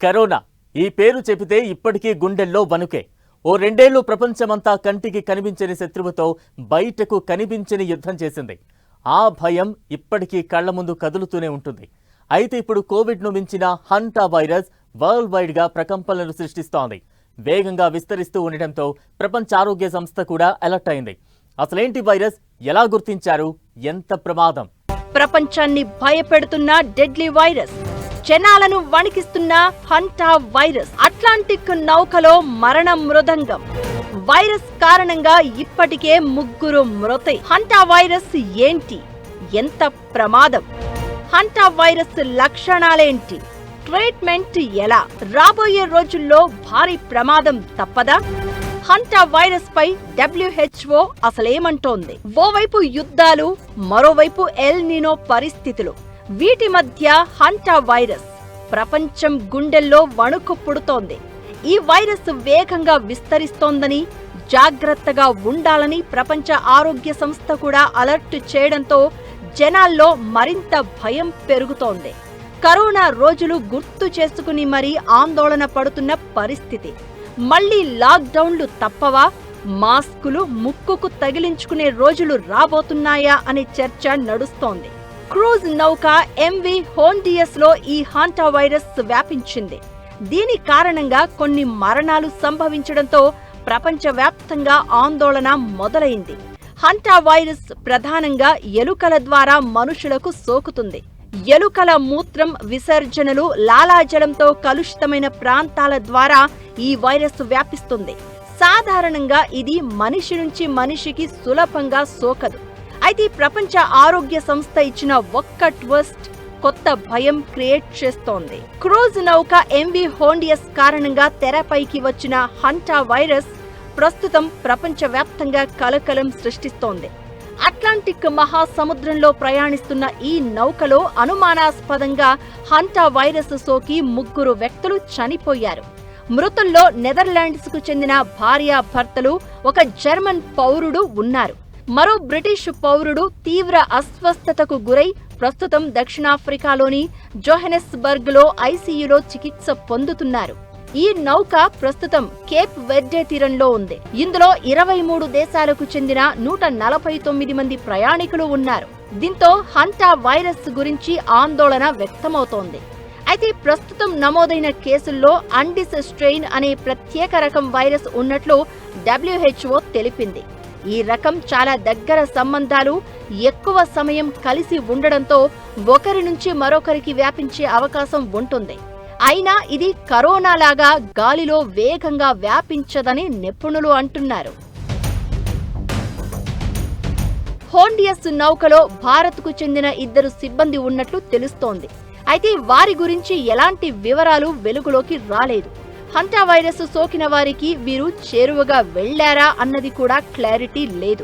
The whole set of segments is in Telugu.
కరోనా ఈ పేరు చెబితే ఇప్పటికీ గుండెల్లో వణుకే. ఓ రెండేళ్లు ప్రపంచమంతా కంటికి కనిపించని శత్రువుతో బయటకు కనిపించని యుద్ధం చేసింది. ఆ భయం ఇప్పటికీ కళ్ల ముందు కదులుతూనే ఉంటుంది. అయితే ఇప్పుడు కోవిడ్ను మించిన హంటా వైరస్ వరల్డ్ వైడ్గా ప్రకంపనలు సృష్టిస్తోంది. వేగంగా విస్తరిస్తూ ఉండటంతో ప్రపంచ ఆరోగ్య సంస్థ కూడా అలర్ట్ అయింది. అసలేంటి వైరస్, ఎలా గుర్తించారు, ఎంత ప్రమాదం? ప్రపంచాన్ని భయపెడుతున్న డెడ్లీ వైరస్, జనాలను వణికిస్తున్న హంటా వైరస్, అట్లాంటిక్ నౌకలో మరణ మృదంగం. వైరస్ కారణంగా ఇప్పటికే 3 మృతి. హంటా వైరస్ ఏంటి, ఎంత ప్రమాదం? హంటా వైరస్ లక్షణాలేంటి, ట్రీట్మెంట్ ఎలా? రాబోయే రోజుల్లో భారీ ప్రమాదం తప్పదా? హంటా వైరస్ పై WHO అసలేమంటోంది? ఓవైపు యుద్ధాలు, మరోవైపు ఎల్ నినో పరిస్థితులు. వీటి మధ్య హంటా వైరస్ ప్రపంచం గుండెల్లో వణుకు పుడుతోంది. ఈ వైరస్ వేగంగా విస్తరిస్తోందని, జాగ్రత్తగా ఉండాలని ప్రపంచ ఆరోగ్య సంస్థ కూడా అలర్ట్ చేయడంతో జనాల్లో మరింత భయం పెరుగుతోంది. కరోనా రోజులు గుర్తు చేసుకుని మరీ ఆందోళన పడుతున్న పరిస్థితి. మళ్లీ లాక్డౌన్లు తప్పవా? మాస్కులు ముక్కుకు తగిలించుకునే రోజులు రాబోతున్నాయా అనే చర్చ నడుస్తోంది. క్రూజ్ నౌక MV హోండియస్ లో ఈ హంటా వైరస్ వ్యాపించింది. దీని కారణంగా కొన్ని మరణాలు సంభవించడంతో ప్రపంచవ్యాప్తంగా ఆందోళన మొదలైంది. హంటా వైరస్ ప్రధానంగా ఎలుకల ద్వారా మనుషులకు సోకుతుంది. ఎలుకల మూత్రం, విసర్జనలు, లాలాజలంతో కలుషితమైన ప్రాంతాల ద్వారా ఈ వైరస్ వ్యాపిస్తుంది. సాధారణంగా ఇది మనిషి నుంచి మనిషికి సులభంగా సోకదు. అయితే ప్రపంచ ఆరోగ్య సంస్థ ఇచ్చిన ఒక్క ట్విస్ట్ కొత్త భయం క్రియేట్ చేస్తోంది. క్రూజ్ నౌక MV హోండియస్ కారణంగా తెరపైకి వచ్చిన హంటా వైరస్ ప్రస్తుతం ప్రపంచవ్యాప్తంగా కలకలం సృష్టిస్తోంది. అట్లాంటిక్ మహాసముద్రంలో ప్రయాణిస్తున్న ఈ నౌకలో అనుమానాస్పదంగా హంటా వైరస్ సోకి 3 వ్యక్తులు చనిపోయారు. మృతుల్లో నెదర్లాండ్స్ కు చెందిన భార్యాభర్తలు, ఒక జర్మన్ పౌరుడు ఉన్నారు. మరో బ్రిటిష్ పౌరుడు తీవ్ర అస్వస్థతకు గురై ప్రస్తుతం దక్షిణాఫ్రికాలోని జోహెనెస్బర్గ్ లో ICUలో చికిత్స పొందుతున్నారు. ఈ నౌక ప్రస్తుతం కేప్ వెర్డే తీరంలో ఉంది. ఇందులో 23 దేశాలకు చెందిన 149 మంది ప్రయాణికులు ఉన్నారు. దీంతో హంటా వైరస్ గురించి ఆందోళన వ్యక్తమవుతోంది. అయితే ప్రస్తుతం నమోదైన కేసుల్లో అండిస్ స్ట్రెయిన్ అనే ప్రత్యేక రకం వైరస్ ఉన్నట్లు WHO తెలిపింది. ఈ రకం చాలా దగ్గర సంబంధాలు, ఎక్కువ సమయం కలిసి ఉండడంతో ఒకరి నుంచి మరొకరికి వ్యాపించే అవకాశం ఉంటుంది. అయినా ఇది కరోనాలాగా గాలిలో వేగంగా వ్యాపించదని నిపుణులు అంటున్నారు. హోండియస్ నౌకలో భారత్కు చెందిన 2 సిబ్బంది ఉన్నట్లు తెలుస్తోంది. అయితే వారి గురించి ఎలాంటి వివరాలు వెలుగులోకి రాలేదు. హంటా వైరస్ సోకిన వారికి వీరు చేరువగా వెళ్లారా అన్నది కూడా క్లారిటీ లేదు.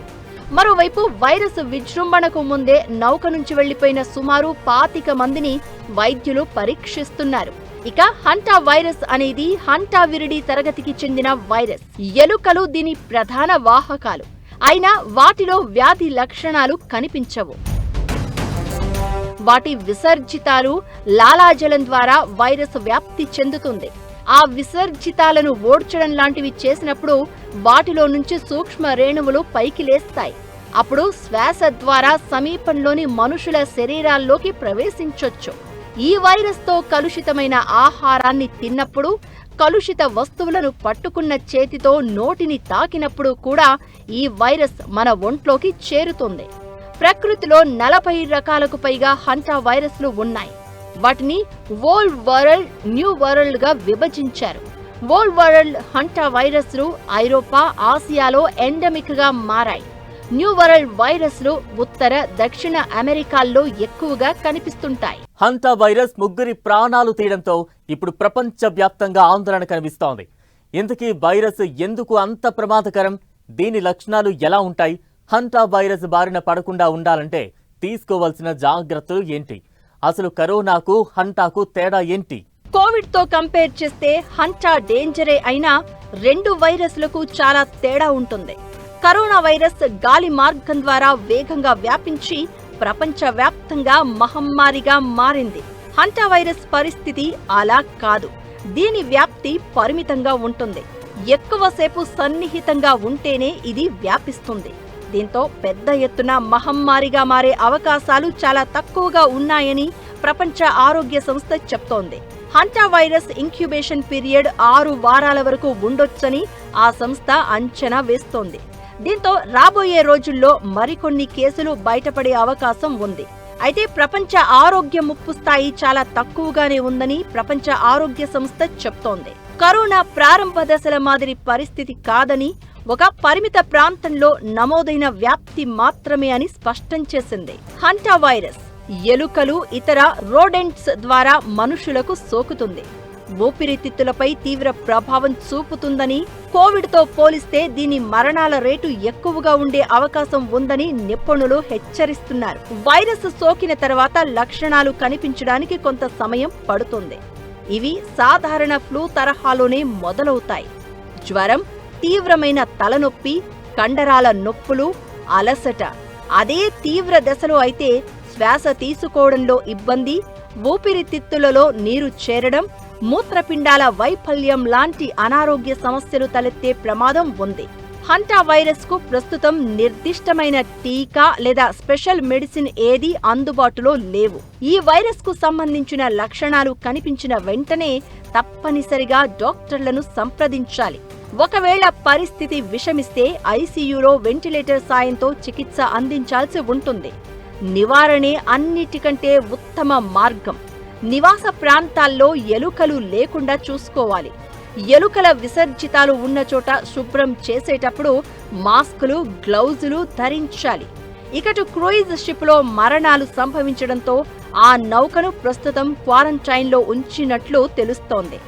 మరోవైపు వైరస్ విజృంభణకు ముందే నౌక నుంచి వెళ్లిపోయిన సుమారు 25 మందిని వైద్యులు పరీక్షిస్తున్నారు. ఇక హంటా వైరస్ అనేది హంటా విరిడి తరగతికి చెందిన వైరస్. ఎలుకలు దీని ప్రధాన వాహకాలు. అయినా వాటిలో వ్యాధి లక్షణాలు కనిపించవు. వాటి విసర్జితాలు, లాలాజలం ద్వారా వైరస్ వ్యాప్తి చెందుతుంది. ఆ విసర్జితాలను ఓడ్చడం లాంటివి చేసినప్పుడు వాటిలో నుంచి సూక్ష్మ రేణువులు పైకి లేస్తాయి. అప్పుడు శ్వాస ద్వారా సమీపంలోని మనుషుల శరీరాల్లోకి ప్రవేశించొచ్చు. ఈ వైరస్ తో కలుషితమైన ఆహారాన్ని తిన్నప్పుడు, కలుషిత వస్తువులను పట్టుకున్న చేతితో నోటిని తాకినప్పుడు కూడా ఈ వైరస్ మన ఒంట్లోకి చేరుతుంది. ప్రకృతిలో 40 రకాలకు పైగా హంటా వైరస్లు ఉన్నాయి. వాటిని ఓల్డ్ వరల్డ్, న్యూ వరల్డ్ గా విభజించారు. ఓల్డ్ వరల్డ్ హంటా వైరస్లు ఐరోపా, ఆసియాలో ఎండమిక్ గా మారాయి. న్యూ వరల్డ్ వైరస్లు ఉత్తర, దక్షిణ అమెరికాల్లో ఎక్కువగా కనిపిస్తుంటాయి. హంటా వైరస్ 3 ప్రాణాలు తీయడంతో ఇప్పుడు ప్రపంచ వ్యాప్తంగా ఆందోళన కనిపిస్తోంది. ఇంతకీ వైరస్ ఎందుకు అంత ప్రమాదకరం? దీని లక్షణాలు ఎలా ఉంటాయి? హంటా వైరస్ బారిన పడకుండా ఉండాలంటే తీసుకోవాల్సిన జాగ్రత్తలు ఏంటి? అసలు కరోనాకు హంటాకు తేడా ఏంటి? కోవిడ్ తో కంపేర్ చేస్తే హంటా డేంజరే అయినా 2 వైరస్లకు చాలా తేడా ఉంటుంది. కరోనా వైరస్ గాలి మార్గం ద్వారా వేగంగా వ్యాపించి ప్రపంచవ్యాప్తంగా మహమ్మారిగా మారింది. హంటా వైరస్ పరిస్థితి అలా కాదు. దీని వ్యాప్తి పరిమితంగా ఉంటుంది. ఎక్కువసేపు సన్నిహితంగా ఉంటేనే ఇది వ్యాపిస్తుంది. దీంతో పెద్ద ఎత్తున మహమ్మారిగా మారే అవకాశాలు చాలా తక్కువగా ఉన్నాయని ప్రపంచ ఆరోగ్య సంస్థ చెప్తోంది. హంటా వైరస్ ఇంక్యుబేషన్ పీరియడ్ 6 వారాల వరకు ఉండొచ్చని ఆ సంస్థ అంచనా వేస్తోంది. దీంతో రాబోయే రోజుల్లో మరికొన్ని కేసులు బయటపడే అవకాశం ఉంది. అయితే ప్రపంచ ఆరోగ్య ముప్పు స్థాయి చాలా తక్కువగానే ఉందని ప్రపంచ ఆరోగ్య సంస్థ చెప్తోంది. కరోనా ప్రారంభ దశల మాదిరి పరిస్థితి కాదని, ఒక పరిమిత ప్రాంతంలో నమోదైన వ్యాప్తి మాత్రమే అని స్పష్టం చేసింది. హంటా వైరస్ ఎలుకలు, ఇతర రోడెంట్స్ ద్వారా మనుషులకు సోకుతుంది. ఊపిరితిత్తులపై తీవ్ర ప్రభావం చూపుతుందని, కోవిడ్తో పోలిస్తే దీని మరణాల రేటు ఎక్కువగా ఉండే అవకాశం ఉందని నిపుణులు హెచ్చరిస్తున్నారు. వైరస్ సోకిన తర్వాత లక్షణాలు కనిపించడానికి కొంత సమయం పడుతుంది. ఇవి సాధారణ ఫ్లూ తరహాలోనే మొదలవుతాయి. జ్వరం, తీవ్రమైన తలనొప్పి, కండరాల నొప్పులు, అలసట. అదే తీవ్ర దశలో అయితే శ్వాస తీసుకోవడంలో ఇబ్బంది, ఊపిరితిత్తులలో నీరు చేరడం, మూత్రపిండాల వైఫల్యం లాంటి అనారోగ్య సమస్యలు తలెత్తే ప్రమాదం ఉంది. హంటా వైరస్ కు ప్రస్తుతం నిర్దిష్టమైన టీకా లేదా స్పెషల్ మెడిసిన్ ఏదీ అందుబాటులో లేవు. ఈ వైరస్ కు సంబంధించిన లక్షణాలు కనిపించిన వెంటనే తప్పనిసరిగా డాక్టర్లను సంప్రదించాలి. ఒకవేళ పరిస్థితి విషమిస్తే ఐసీయూలో వెంటిలేటర్ సాయంతో చికిత్స అందించాల్సి ఉంటుంది. నివారణే అన్నిటికంటే ఉత్తమ మార్గం. నివాస ప్రాంతాల్లో ఎలుకలు లేకుండా చూసుకోవాలి. ఎలుకల విసర్జితాలు ఉన్న చోట శుభ్రం చేసేటప్పుడు మాస్కులు, గ్లౌజులు ధరించాలి. ఇకటు క్రూయిజ్ షిప్లో మరణాలు సంభవించడంతో ఆ నౌకను ప్రస్తుతం క్వారంటైన్లో ఉంచినట్లు తెలుస్తోంది.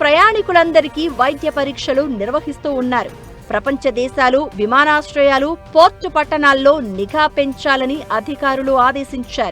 ప్రయాణికులందరికీ వైద్య పరీక్షలు నిర్వహిస్తూ ఉన్నారు. ప్రపంచ దేశాలు, విమానాశ్రయాలు, పోర్టు పట్టణాల్లో నిఘా పెంచాలని అధికారులు ఆదేశించారు.